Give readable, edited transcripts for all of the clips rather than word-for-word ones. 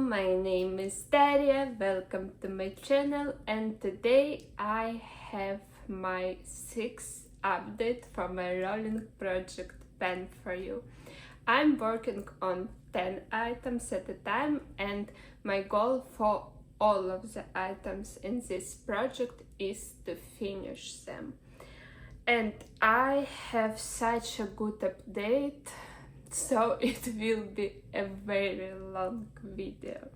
my name is Daria, welcome to my channel, and today I have my 6th update for my rolling project pen for you. I'm working on 10 items at a time, and my goal for all of the items in this project is to finish them. And I have such a good update, so it will be a very long video.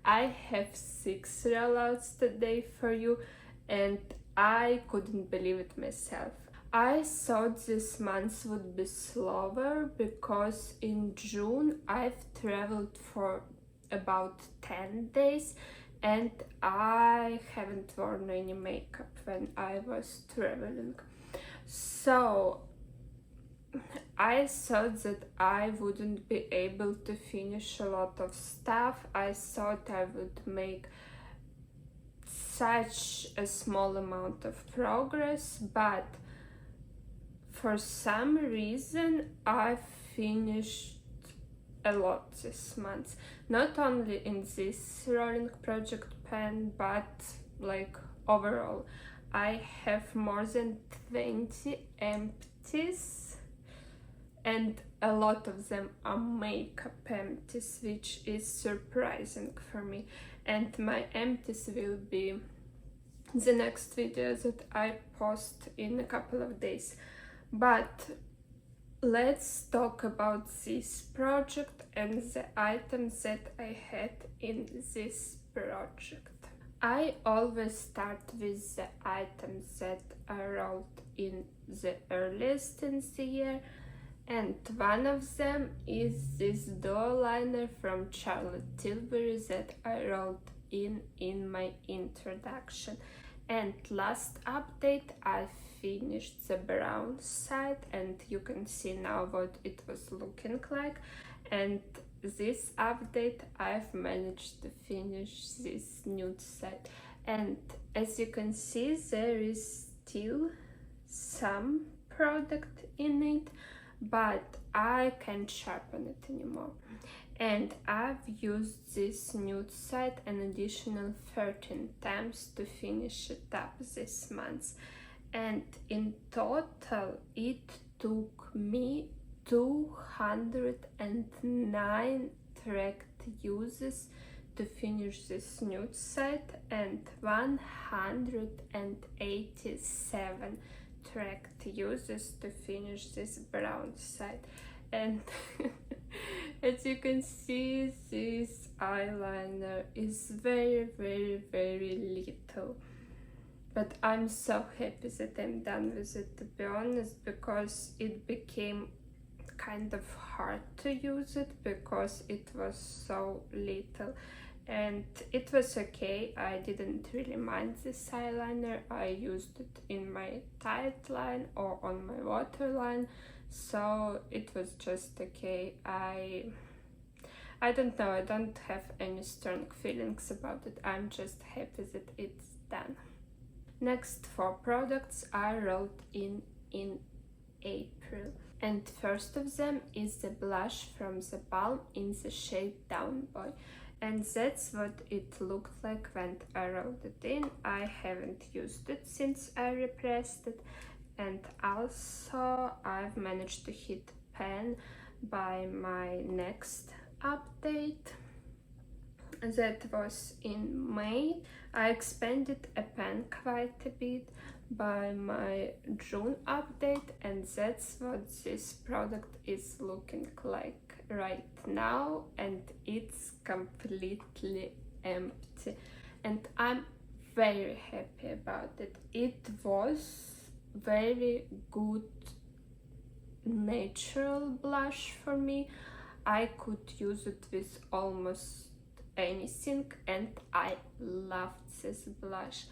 I have 6 rollouts today for you, and I couldn't believe it myself. I thought this month would be slower because in June I've traveled for about 10 days and I haven't worn any makeup when I was traveling. So I thought that I wouldn't be able to finish a lot of stuff. I thought I would make such a small amount of progress, but for some reason I finished a lot this month. Not only in this rolling project pen, but like overall. I have more than 20 empties and a lot of them are makeup empties, which is surprising for me. And my empties will be the next video that I post in a couple of days. But let's talk about this project and the items that I had in this project. I always start with the items that I rolled in the earliest in the year, and one of them is this duo liner from Tilbury that I rolled in my introduction. And last update I finished the brown side, and you can see now what it was looking like. And this update I've managed to finish this nude side, and as you can see there is still some product in it, but I can't sharpen it anymore. And I've used this nude side an additional 13 times to finish it up this month, and in total it took me 209 tracked uses to finish this nude side and 187 tracked uses to finish this brown side. And as you can see, this eyeliner is very little, but I'm so happy that I'm done with it, to be honest, because it became kind of hard to use it because it was so little. And it was okay, I didn't really mind this eyeliner. I used it in my tight line or on my waterline, so it was just okay. I don't know, I don't have any strong feelings about it. I'm just happy that it's done. Next 4 products I rolled in April, and first of them is the blush from TheBalm in the shade Down Boy, and that's what it looked like when I rolled it in. I haven't used it since I repressed it, and also I've managed to hit pan by my next update. That was in May. I expanded a pen quite a bit by my June update, and that's what this product is looking like right now, and it's completely empty, and I'm very happy about it. It was very good natural blush for me. I could use it with almost anything, and I loved this blush.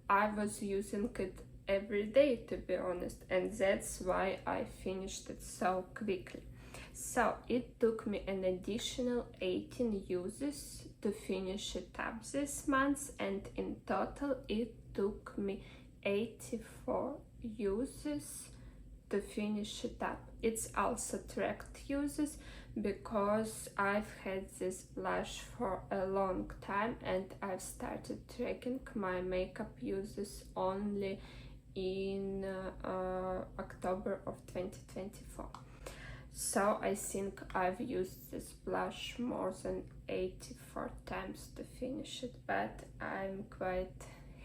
I was using it every day, to be honest, and that's why I finished it so quickly. So it took me an additional 18 uses to finish it up this month, and in total it took me 84 uses to finish it up. It's also tracked uses, because I've had this blush for a long time and I've started tracking my makeup uses only in October of 2024. So I think I've used this blush more than 84 times to finish it, but I'm quite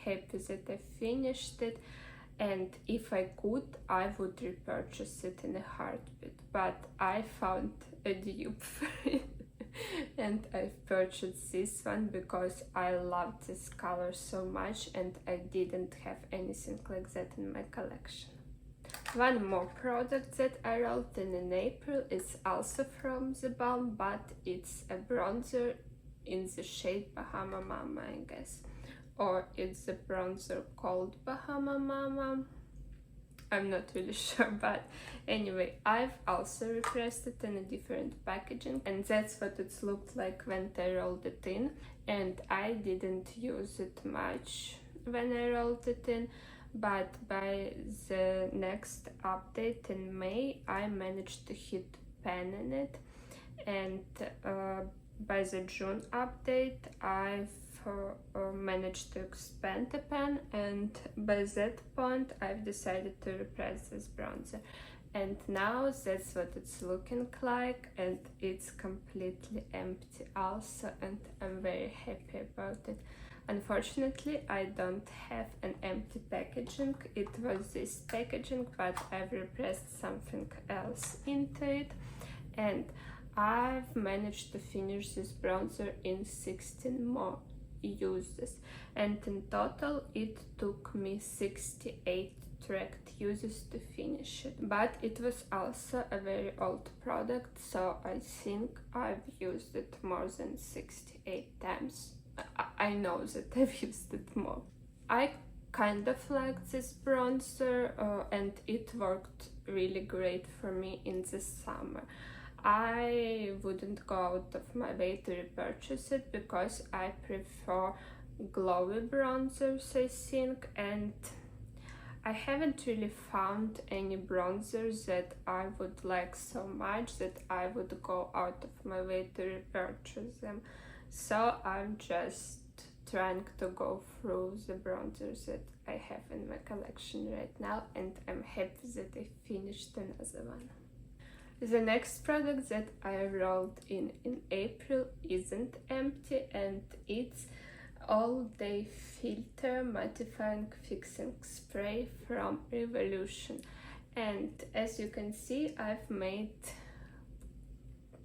happy that I finished it, and if I could, I would repurchase it in a heartbeat, but I found a dupe for it and I've purchased this one because I loved this color so much and I didn't have anything like that in my collection. One more product that I rolled in April is also from TheBalm, but it's a bronzer in the shade Bahama Mama, I guess. Or it's a bronzer called Bahama Mama. I'm not really sure, but anyway, I've also repressed it in a different packaging, and that's what it looked like when I rolled it in. And I didn't use it much when I rolled it in, but by the next update in May, I managed to hit pan in it, and by the June update, I've managed to expand the pan, and by that point I've decided to repress this bronzer, and now that's what it's looking like, and it's completely empty also, and I'm very happy about it. Unfortunately, I don't have an empty packaging. It was this packaging, but I've repressed something else into it, and I've managed to finish this bronzer in 16 more uses, and in total it took me 68 tracked uses to finish it, but it was also a very old product, so I think I've used it more than 68 times. I know that I've used it more. I kind of like this bronzer and it worked really great for me in the summer. I wouldn't go out of my way to repurchase it because I prefer glowy bronzers, I think, and I haven't really found any bronzers that I would like so much that I would go out of my way to repurchase them. So I'm just trying to go through the bronzers that I have in my collection right now, and I'm happy that I finished another one. The next product that I rolled in April isn't empty, and it's All Day Filter Mattifying Fixing Spray from Revolution. And as you can see, I've made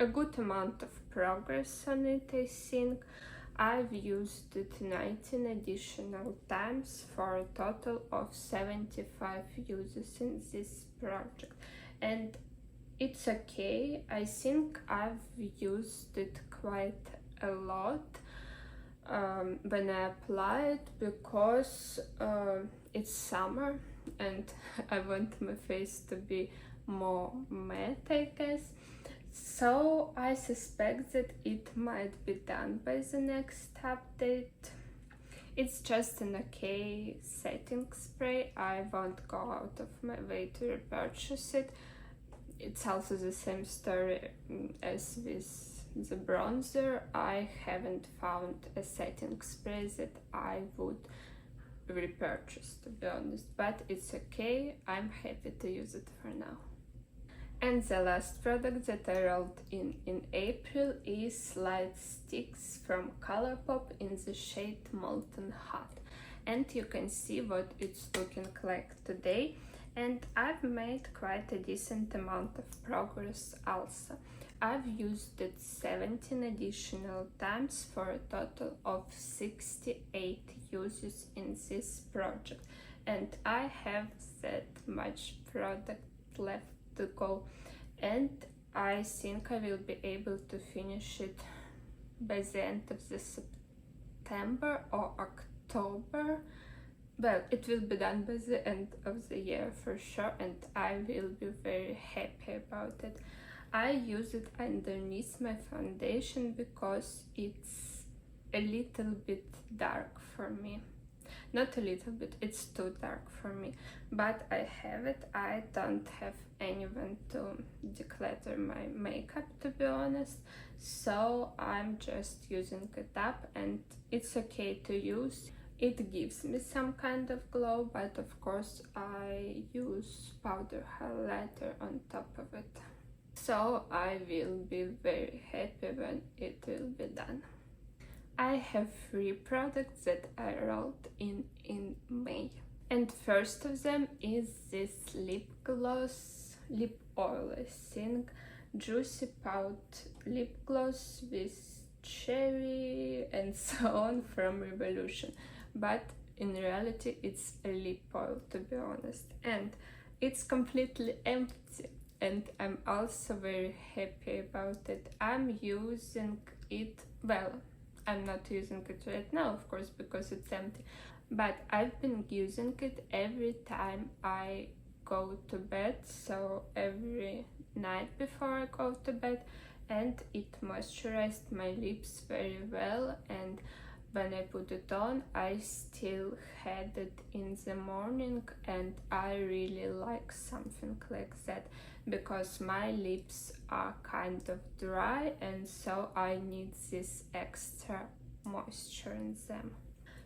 a good amount of progress on it, I think. I've used it 19 additional times for a total of 75 uses in this project, and it's okay. I think I've used it quite a lot when I apply it because it's summer and I want my face to be more matte, I guess. So I suspect that it might be done by the next update. It's just an okay setting spray. I won't go out of my way to repurchase it. It's also the same story as with the bronzer. I haven't found a setting spray that I would repurchase, to be honest, but it's okay. I'm happy to use it for now. And the last product that I rolled in April is Lite Stix from ColourPop in the shade Molten Hot. And you can see what it's looking like today. And I've made quite a decent amount of progress also. I've used it 17 additional times for a total of 68 uses in this project. And I have that much product left to go, and I think I will be able to finish it by the end of the September or October. Well, it will be done by the end of the year for sure, and I will be very happy about it. I use it underneath my foundation because it's a little bit dark for me. not a little bit, it's too dark for me, but I have it. I don't have anyone to declutter my makeup, to be honest, so I'm just using it up, and it's okay to use. It gives me some kind of glow, but of course I use powder highlighter on top of it. So I will be very happy when it will be done. I have 3 products that I rolled in May. And first of them is this lip gloss, lip oil, I think, Juicy Pout lip gloss with cherry and so on from Revolution. But in reality it's a lip oil, to be honest, and it's completely empty, and I'm also very happy about it. I'm using it, well, I'm not using it right now, of course, because it's empty, but I've been using it every time I go to bed, so every night before I go to bed, and it moisturized my lips very well, and when I put it on, I still had it in the morning, and I really like something like that, because my lips are kind of dry, and so I need this extra moisture in them.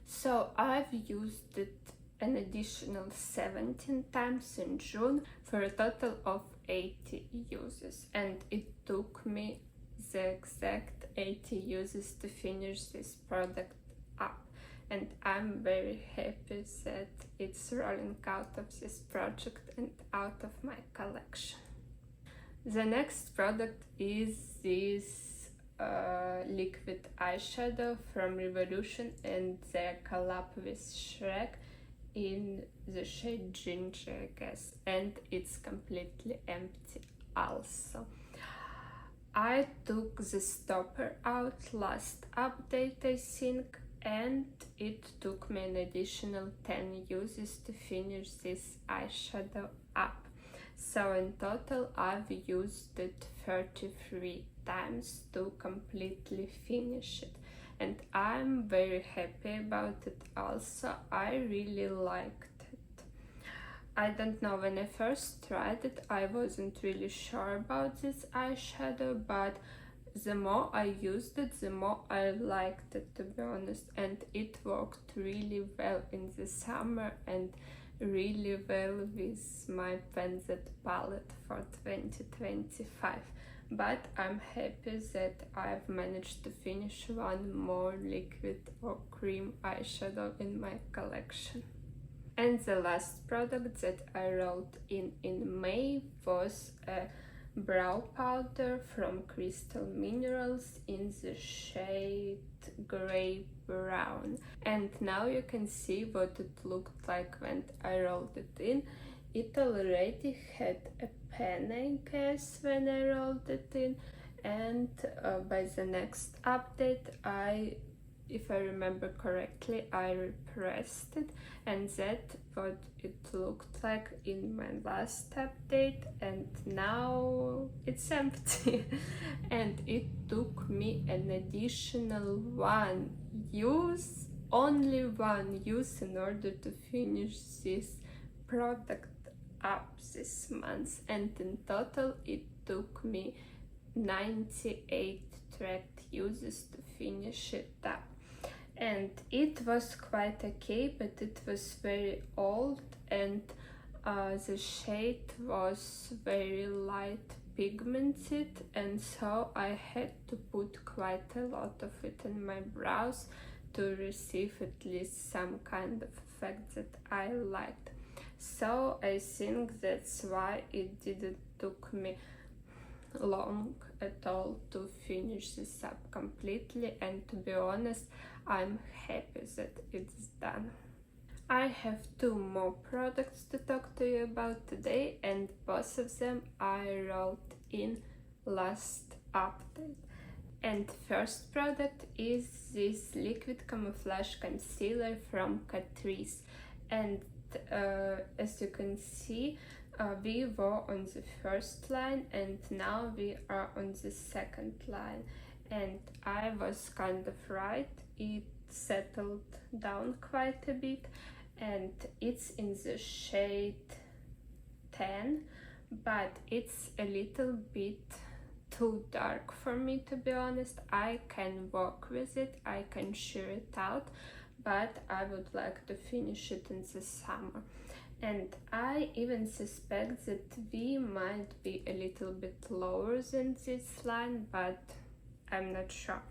So I've used it an additional 17 times in June for a total of 80 uses, and it took me the exact 80 uses to finish this product up, and I'm very happy that it's rolling out of this project and out of my collection. The next product is this liquid eyeshadow from Revolution, and their collab with Shrek in the shade Gingy, I guess, and it's completely empty also. I took the stopper out last update, I think, and it took me an additional 10 uses to finish this eyeshadow up. So in total I've used it 33 times to completely finish it, and I'm very happy about it also. I really liked it. I don't know, when I first tried it I wasn't really sure about this eyeshadow, but the more I used it, the more I liked it, to be honest, and it worked really well in the summer and really well with my Pensett palette for 2025. But I'm happy that I've managed to finish one more liquid or cream eyeshadow in my collection. And the last product that I rolled in May was a brow powder from Kristall Minerals in the shade Grey Brown. And now you can see what it looked like when I rolled it in. It already had a pen, I guess, when I rolled it in, and by the next update if I remember correctly, I repressed it, and that's what it looked like in my last update, and now it's empty. And it took me an additional only one use in order to finish this product up this month, and in total it took me 98 tracked uses to finish it up. And it was quite okay, but it was very old, and the shade was very light pigmented, and so I had to put quite a lot of it in my brows to receive at least some kind of effect that I liked. So I think that's why it didn't took me long at all to finish this up completely, and to be honest, I'm happy that it's done. I have 2 more products to talk to you about today, and both of them I rolled in last update. And first product is this liquid camouflage concealer from Catrice, and as you can see, we were on the first line and now we are on the second line, and I was kind of right. it settled down quite a bit, and it's in the shade 10, but it's a little bit too dark for me, to be honest. I can work with it, I can sheer it out, but I would like to finish it in the summer. And I even suspect that we might be a little bit lower than this line, but I'm not sure.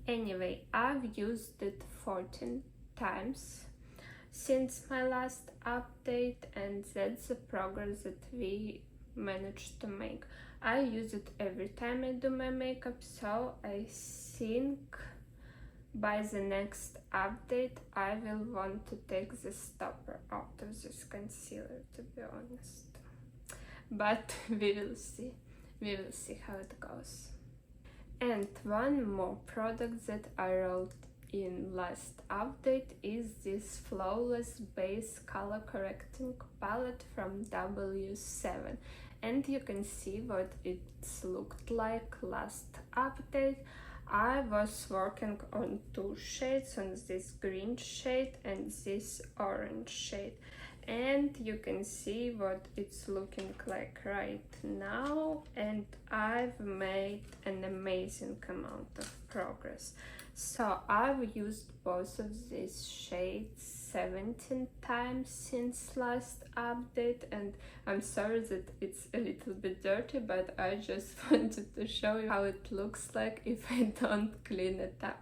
Anyway, I've used it 14 times since my last update, and that's the progress that we managed to make. I use it every time I do my makeup, so I think by the next update I will want to take the stopper out of this concealer, to be honest. But we will see how it goes. And one more product that I rolled in last update is this Flawless Base Color Correcting Palette from W7. And you can see what it's looked like last update. I was working on two shades, on this green shade and this orange shade, and you can see what it's looking like right now, and I've made an amazing amount of progress. So I've used both of these shades 17 times since last update, and I'm sorry that it's a little bit dirty, but I just wanted to show you how it looks like if I don't clean it up.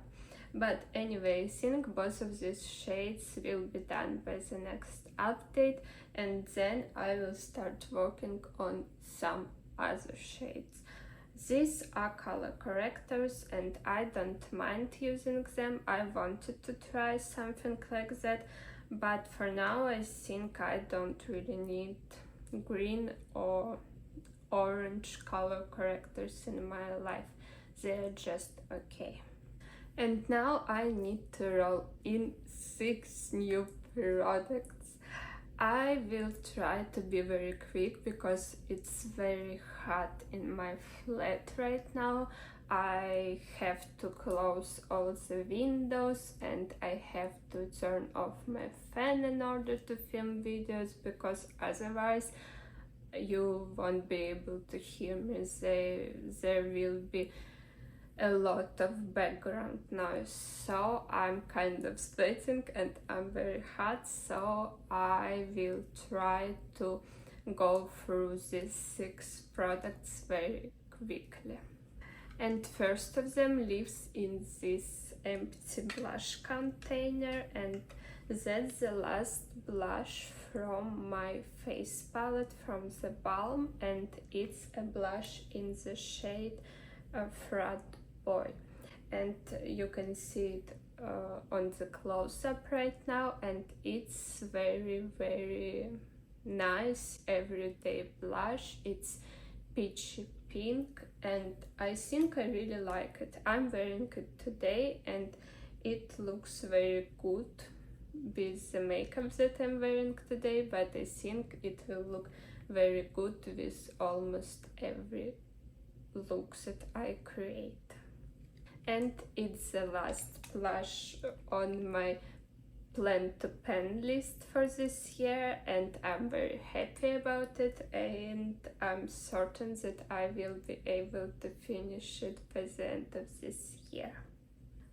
But anyway, I think both of these shades will be done by the next update, and then I will start working on some other shades. These are color correctors and I don't mind using them. I wanted to try something like that, but for now I think I don't really need green or orange color correctors in my life. They're just okay. And now I need to roll in 6 new products. I will try to be very quick because it's very hot in my flat right now. I have to close all the windows and I have to turn off my fan in order to film videos, because otherwise you won't be able to hear me. There will be a lot of background noise, so I'm kind of sweating and I'm very hot, so I will try to go through these 6 products very quickly. And first of them lives in this empty blush container, and that's the last blush from my face palette from TheBalm, and it's a blush in the shade Frat Boy, and you can see it on the close-up right now, and it's very nice everyday blush. It's peachy pink and I think I really like it. I'm wearing it today and it looks very good with the makeup that I'm wearing today, but I think it will look very good with almost every look that I create. And it's the last blush on my plan to pen list for this year, and I'm very happy about it, and I'm certain that I will be able to finish it by the end of this year.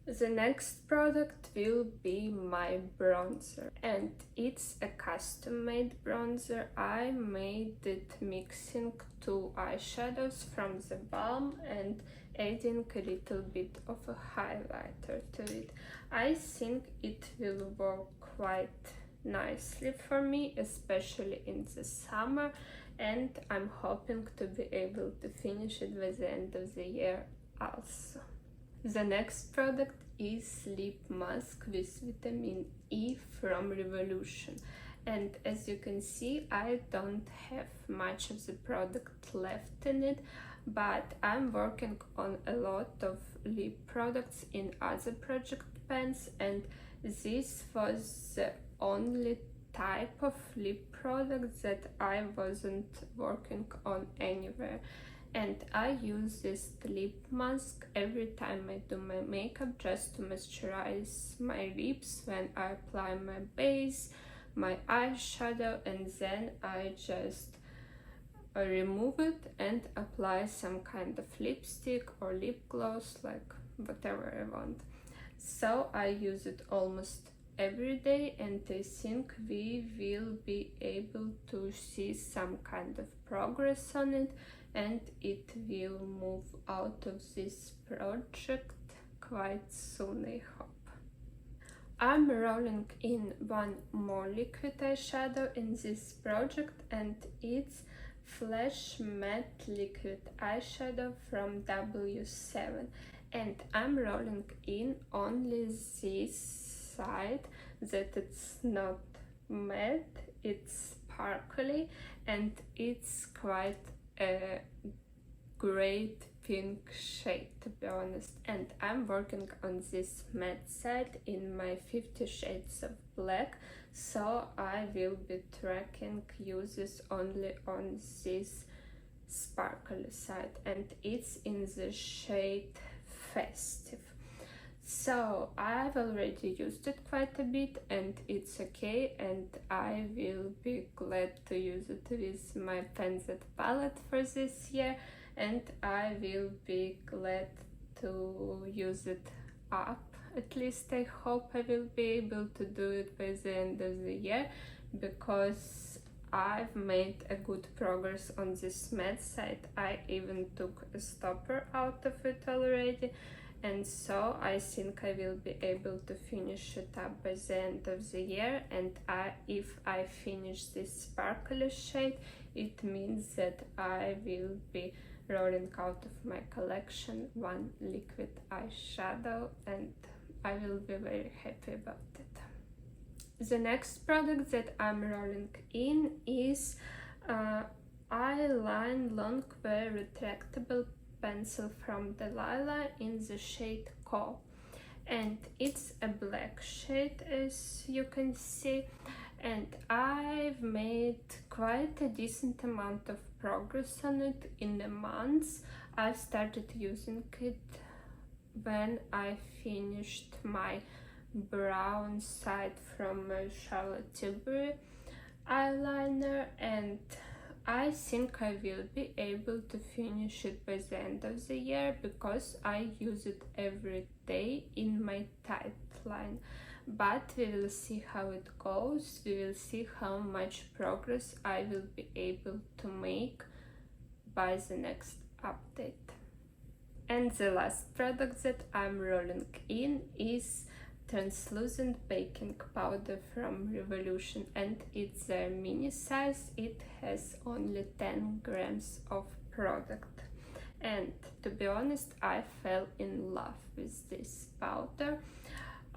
The next product will be my bronzer, and it's a custom-made bronzer. I made it mixing 2 eyeshadows from TheBalm and adding a little bit of a highlighter to it. I think it will work quite nicely for me, especially in the summer, and I'm hoping to be able to finish it by the end of the year also. The next product is lip mask with vitamin E from Revolution, and as you can see, I don't have much of the product left in it, but I'm working on a lot of lip products in other project pens, and this was the only type of lip product that I wasn't working on anywhere. and I use this lip mask every time I do my makeup, just to moisturize my lips when I apply my base, my eyeshadow, and then I just remove it and apply some kind of lipstick or lip gloss, like whatever I want. So I use it almost every day, and I think we will be able to see some kind of progress on it, and it will move out of this project quite soon, I hope. I'm rolling in one more liquid eyeshadow in this project, and it's Flash Matte Liquid Eyeshadow from W7, and I'm rolling in only this side, that it's not matte, it's sparkly, and it's quite a great pink shade, to be honest. And I'm working on this matte side in my 50 Shades of Black, so I will be tracking uses only on this sparkly side, and it's in the shade Festive. So I've already used it quite a bit, and it's okay, and I will be glad to use it with my Penset palette for this year, and I will be glad to use it up. At least I hope I will be able to do it by the end of the year, because I've made a good progress on this matte side. I even took a stopper out of it already, and so I think I will be able to finish it up by the end of the year. And if I finish this sparkly shade, it means that I will be rolling out of my collection one liquid eyeshadow, and I will be very happy about it. The next product that I'm rolling in is Eyeliner Longwear Retractable Pencil from Delilah in the shade Co, and it's a black shade, as you can see, and I've made quite a decent amount of progress on it in the months. I started using it when I finished my brown side from Charlotte Tilbury eyeliner, and I think I will be able to finish it by the end of the year, because I use it every day in my tight line. But we will see how it goes. We will see how much progress I will be able to make by the next update. And the last product that I'm rolling in is translucent baking powder from Revolution, and it's a mini size. It has only 10 grams of product, and to be honest, I fell in love with this powder.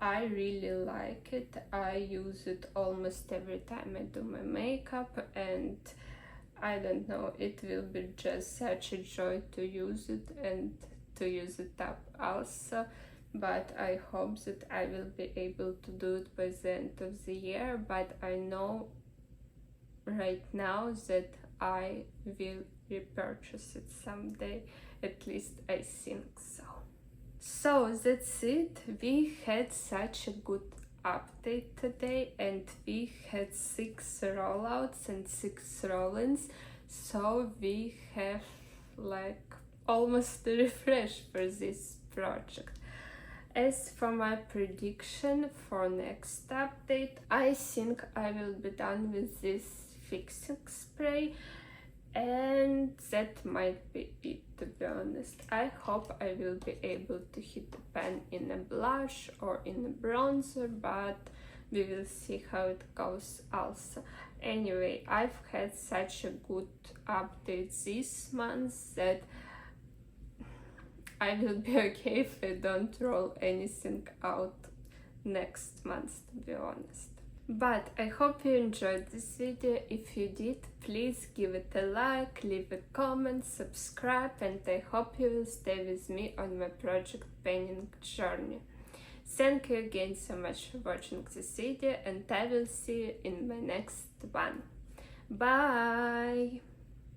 I really like it. I use it almost every time I do my makeup, and I don't know, it will be just such a joy to use it and to use it up also. But I hope that I will be able to do it by the end of the year. But I know right now that I will repurchase it someday, at least I think so. So that's it. We had such a good update today, and we had 6 rollouts and 6 roll-ins, so we have like almost a refresh for this project. As for my prediction for next update, I think I will be done with this fixing spray, and that might be it, to be honest. I hope I will be able to hit the pan in a blush or in a bronzer, but we will see how it goes also. Anyway, I've had such a good update this month that I will be okay if I don't roll anything out next month, to be honest. But I hope you enjoyed this video. If you did, please give it a like, leave a comment, subscribe, and I hope you will stay with me on my project painting journey. Thank you again so much for watching this video, and I will see you in my next one. Bye!